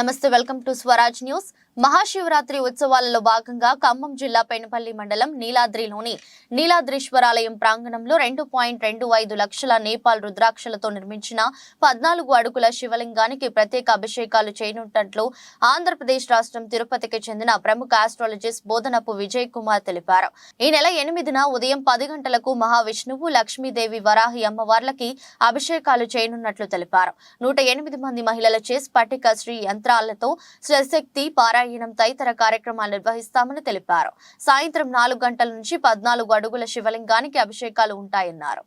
నమస్తే, welcome to Swaraj news. Mahashivaratri ఉత్సవాలలో భాగంగా ఖమ్మం జిల్లా పెనుపల్లి మండలం నీలాద్రిలోని నీలాద్రీశ్వరాలయం ప్రాంగణంలో 2.25 లక్షల నేపాల్ రుద్రాక్షలతో నిర్మించిన 14 అడుగుల శివలింగానికి ప్రత్యేక అభిషేకాలు చేయనున్నట్లు ఆంధ్రప్రదేశ్ రాష్ట్రం తిరుపతికి చెందిన ప్రముఖ ఆస్ట్రాలజిస్ట్ బోధనపు విజయ్ కుమార్ తెలిపారు. ఈ నెల 8న ఉదయం 10 గంటలకు మహావిష్ణువు, లక్ష్మీదేవి, వరాహి అమ్మవార్లకి అభిషేకాలు చేయనున్నట్లు తెలిపారు. 108 మంది మహిళలచే స్ఫటిక శ్రీ యంత్రాలతో శక్తి పారాయణం తదితర కార్యక్రమాలు నిర్వహిస్తామని తెలిపారు. సాయంత్రం 4 గంటల నుంచి 14 అడుగుల శివలింగానికి అభిషేకాలు ఉంటాయన్నారు.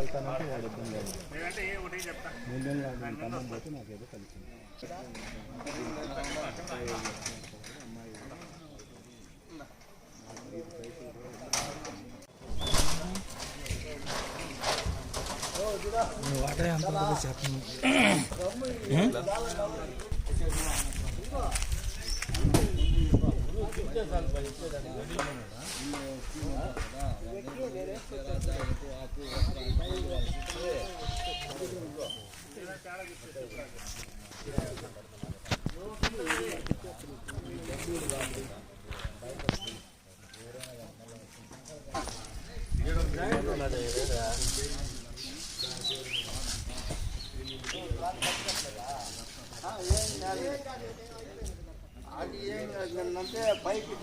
వెళ్తానంటే వాడు ఇబ్బంది లేదు. ఖమ్మం పోతే నాకేదో కలిసింది. వాటే అంత చెప్పను. పైకి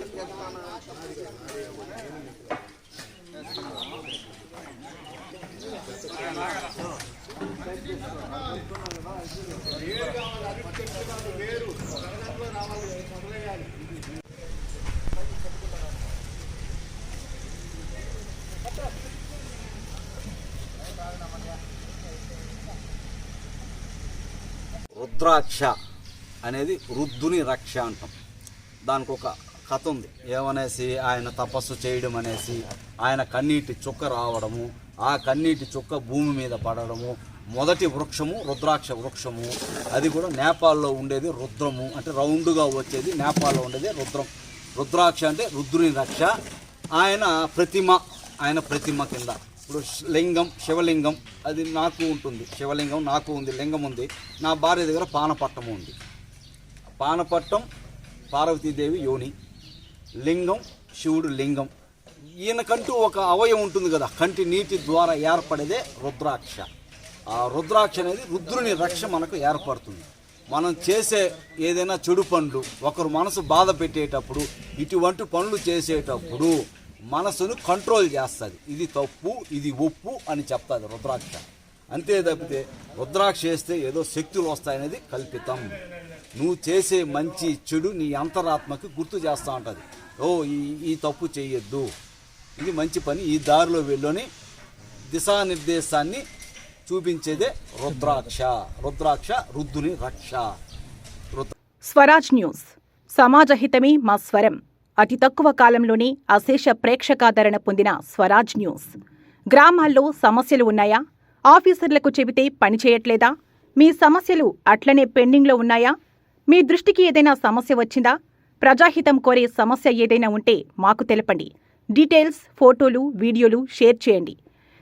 రుద్రాక్ష అనేది రుద్దుని రక్ష అంటాం. దానికి ఒక కథ ఉంది. ఏమనేసి ఆయన తపస్సు చేయడం అనేసి ఆయన కన్నీటి చుక్క రావడము, ఆ కన్నీటి చుక్క భూమి మీద పడడము. మొదటి వృక్షము రుద్రాక్ష వృక్షము. అది కూడా నేపాల్లో ఉండేది రుద్రము, అంటే రౌండ్గా వచ్చేది. నేపాల్లో ఉండేది రుద్రం. రుద్రాక్ష అంటే రుద్రుని రక్ష. ఆయన ప్రతిమ కింద ఇప్పుడు లింగం, శివలింగం అది నాకు ఉంటుంది. శివలింగం నాకు ఉంది, లింగం ఉంది. నా భార్య దగ్గర పానపట్టము ఉంది. పానపట్టం పార్వతీదేవి యోని, లింగం శివుడు లింగం. ఈయనకంటూ ఒక అవయవం ఉంటుంది కదా, కంటి నీటి ద్వారా ఏర్పడేదే రుద్రాక్ష. ఆ రుద్రాక్ష అనేది రుద్రుని రక్ష మనకు ఏర్పడుతుంది. మనం చేసే ఏదైనా చెడు పనులు, ఒకరు మనసు బాధ పెట్టేటప్పుడు, ఇటువంటి పనులు చేసేటప్పుడు మనసును కంట్రోల్ చేస్తుంది. ఇది తప్పు, ఇది ఒప్పు అని చెప్తుంది రుద్రాక్ష. అంతే తప్పితే రుద్రాక్ష చేస్తే ఏదో శక్తులు వస్తాయనేది కల్పితం. నువ్వు చేసే మంచి చెడు నీ అంతరాత్మకి గుర్తు చేస్తూ ఉంటుంది. ఈ తప్పు చేయొద్దు, ఇది మంచి పని, ఈ దారిలో వెళ్ళని దిశానిర్దేశాన్ని చూపించేదే రుద్రాక్ష. రుద్రాక్ష రుద్రుని రక్ష. స్వరాజ్ న్యూస్, సమాజ హితమే మా స్వరం. అతి తక్కువ కాలంలోనే అశేష ప్రేక్షకాదరణ పొందిన స్వరాజ్ న్యూస్. గ్రామాల్లో సమస్యలు ఉన్నాయా? ఆఫీసర్లకు చెబితే పనిచేయట్లేదా? మీ సమస్యలు అట్లనే పెండింగ్లో ఉన్నాయా? మీ దృష్టికి ఏదైనా సమస్య వచ్చిందా? ప్రజాహితం కోరే సమస్య ఏదైనా ఉంటే మాకు తెలపండి. డీటెయిల్స్, ఫోటోలు, వీడియోలు షేర్ చేయండి.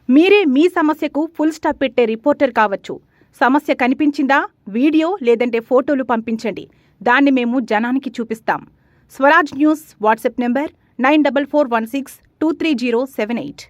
మీరే మీ సమస్యకు ఫుల్ స్టాప్ పెట్టే రిపోర్టర్ కావచ్చు. సమస్య కనిపించిందా? వీడియో లేదంటే ఫోటోలు పంపించండి. దాన్ని మేము జనానికి చూపిస్తాం. Swaraj news WhatsApp number 9441623078.